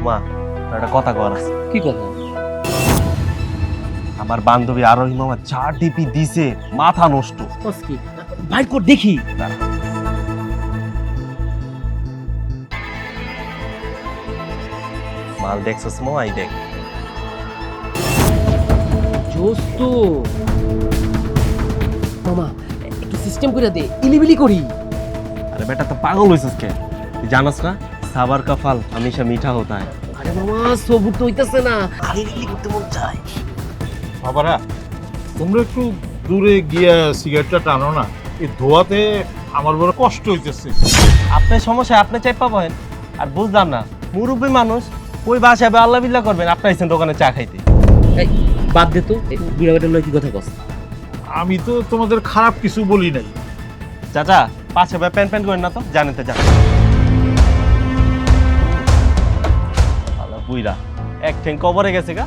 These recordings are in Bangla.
মা একটা কথা কর আছে। কি কথা? আমার বান্ধবী আরোহী মামা যা টিপি দিছে মাথা নষ্ট। বস কি বাইর কর দেখি। মাল দেখছস মামা? এই দেখ। জোস তো মামা, একটু সিস্টেম করে দে, ইলিবিলি করি। আরে বেটা তো পাগল হইছিস কে? তুই জানাস না সাবার কা ফল হামেশা মিঠা হতা है। আরে মামা সবুর তো হইতাছে না, আরে ইলিবিলি করতে মন চায়। বাবারা তোমরা একটু দূরে গিয়া সিগারেটটা টানো না, এই ধোয়াতে আমার বড় কষ্ট হইতেছে। আপনার সমস্যা আপনি চাই পাবেন। আর বুঝলাম না মুরব্বী মানুষ ওই বাসায় আল্লাহ বিল্লাহ করবেন, আপনি আইছেন দোকানে চা খাইতে। এই বাদ দে তো, বুড়া বেটার লয় কি কথা কস? আমি তো তোমাদের খারাপ কিছু বলি নাই। চাচা পাশে ভাই প্যান প্যান করেন না তো, জানেন তো যান। আল্লাহ বুইরা এক ঠ্যাং কবরে গেছে গা,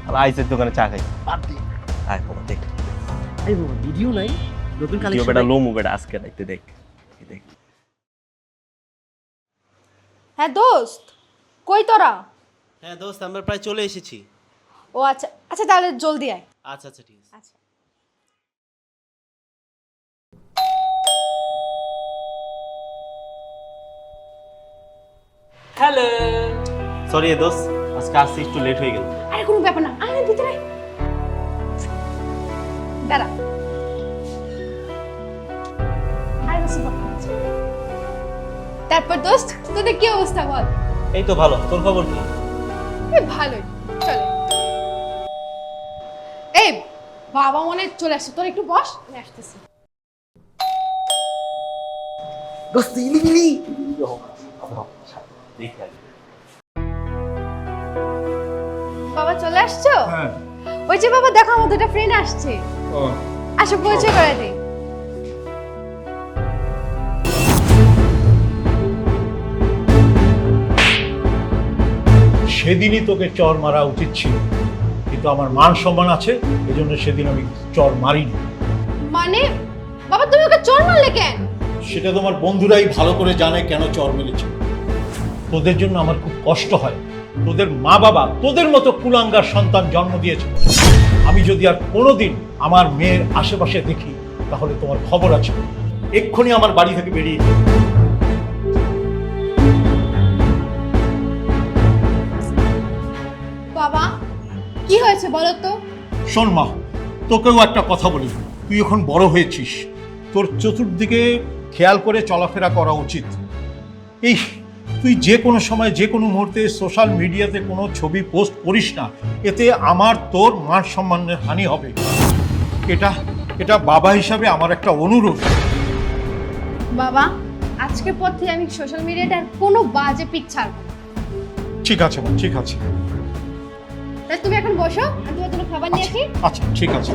আর আইসের দোকানে চা খাই। বাদ দে। আয় বাবা দেখ, আরে বাবা ভিডিও নাই, নতুন কেউ কালেকশন। বেটা লোমু বেটা আজকে দেখতে দেখ। এই দেখ হ্যাঁ দোস্ত, কই তোরা? হ্যাঁ দোস্ত আমরা প্রায় চলে এসেছি। ও আচ্ছা আচ্ছা, তাহলে জলদি আয়। আচ্ছা আচ্ছা ঠিক আছে। আচ্ছা হ্যালো। সরি দোস্ত, আজকে আসতে একটু লেট হয়ে গেল। আরে কোনো ব্যাপার না, আরে ভিতরে আয়। দাঁড়া, আরে বসে কথা বলছি। তারপর দোস্ত তোদের কি অবস্থা বল? এই তো ভালো, তোর খবর কি? এই ভালোই, চলে। এই বাবা মনে হয় চলে আসছে, তোর একটু বস, আমি আসতেছি। দোস্ত ইলিবিলি। দেখি আগে। বাবা চলে আসছো? হ্যাঁ। ওই যে বাবা দেখো আমার দুটো ফ্রেন্ড আসছে, ও, আসো পরিচয় করে দে। সেদিনই তোকে চর মারা উচিত ছিল, কিন্তু আমার মান সম্মান আছে, এজন্য সেদিন আমি চর মারিনি। মানে বাবা তুমি ওকে চোর মারলে কেন? সেটা তোমার বন্ধুরাই ভালো করে জানে কেন চর মেরেছে। তোদের জন্য আমার খুব কষ্ট হয়। তোদের মা বাবা তোদের মতো কুলাঙ্গার সন্তান জন্ম দিয়েছে। আমি যদি আর কোনোদিন আমার মেয়ের আশেপাশে দেখি তাহলে তোমার খবর আছে। এক্ষুনি আমার বাড়ি থেকে বেরিয়ে যাও। বাবা কি হয়েছে বলো তো? শোন মা, তোকেও একটা কথা বলি, তুই এখন বড় হয়েছিস, তোর চতুর্দিকে খেয়াল করে চলাফেরা করা উচিত। এই তুই যে কোনো সময় যে কোনো মুহূর্তে সোশ্যাল মিডিয়াতে কোনো ছবি পোস্ট করিস না, এতে আমার তোর মান সম্মানের হানি হবে। এটা এটা বাবা হিসাবে আমার একটা অনুরোধ। বাবা আজকের পর থেকে আমি সোশ্যাল মিডিয়াতে আর কোনো বাজে পিক ছাড়বো না। ঠিক আছে মা, ঠিক আছে। তাই তুমি এখন বসো, আমি তোমার জন্য খাবার নিয়ে আসি। আচ্ছা ঠিক আছে।